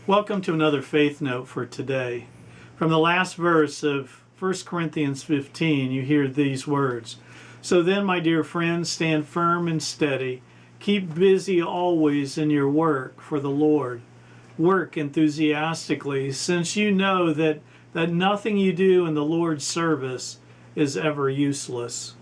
Welcome to another faith note for today. From the last verse of 1 Corinthians 15, you hear these words. So then, my dear friends, stand firm and steady. Keep busy always in your work for the Lord. Work enthusiastically, since you know that nothing you do in the Lord's service is ever useless.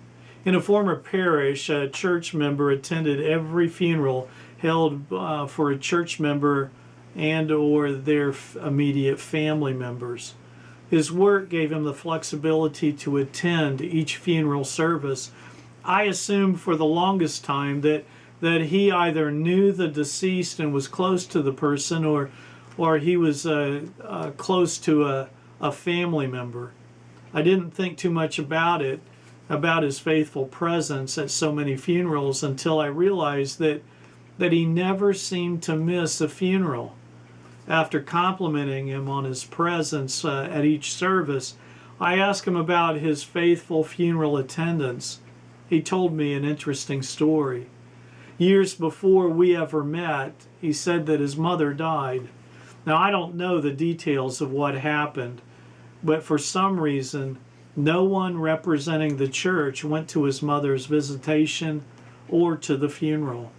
In a former parish, a church member attended every funeral held for a church member and or their immediate family members. His work gave him the flexibility to attend each funeral service. I assumed for the longest time that he either knew the deceased and was close to the person, or he was close to a family member. I didn't think too much about his faithful presence at so many funerals, until I realized that he never seemed to miss a funeral. After complimenting him on his presence at each service, I asked him about his faithful funeral attendance. He told me an interesting story. Years before we ever met, he said that his mother died. Now, I don't know the details of what happened, but for some reason, no one representing the church went to his mother's visitation or to the funeral.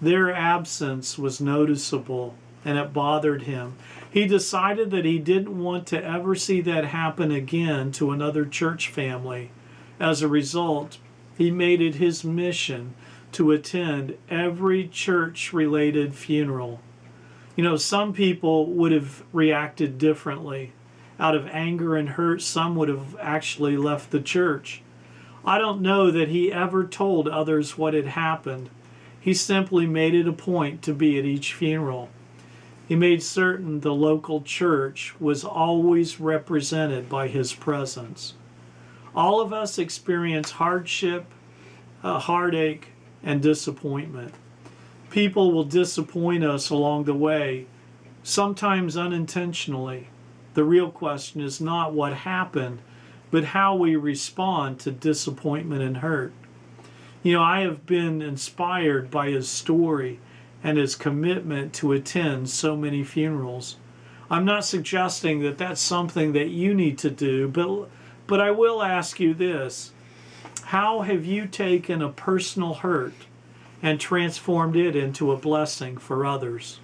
Their absence was noticeable, and it bothered him. He decided that he didn't want to ever see that happen again to another church family. As a result, he made it his mission to attend every church-related funeral. You know, some people would have reacted differently. Out of anger and hurt, some would have actually left the church. I don't know that he ever told others what had happened. He simply made it a point to be at each funeral. He made certain the local church was always represented by his presence. All of us experience hardship, heartache, and disappointment. People will disappoint us along the way, sometimes unintentionally. The real question is not what happened, but how we respond to disappointment and hurt. You know, I have been inspired by his story and his commitment to attend so many funerals. I'm not suggesting that that's something that you need to do, but I will ask you this. How have you taken a personal hurt and transformed it into a blessing for others?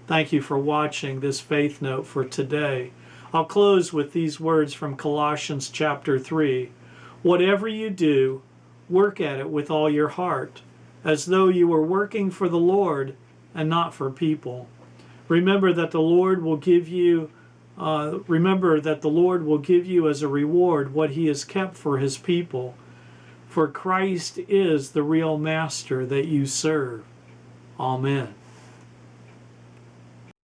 Thank you for watching this Faith Note for today. I'll close with these words from Colossians chapter 3. Whatever you do, work at it with all your heart, as though you were working for the Lord and not for people. Remember that the Lord will give you as a reward what he has kept for his people. For Christ is the real master that you serve. Amen.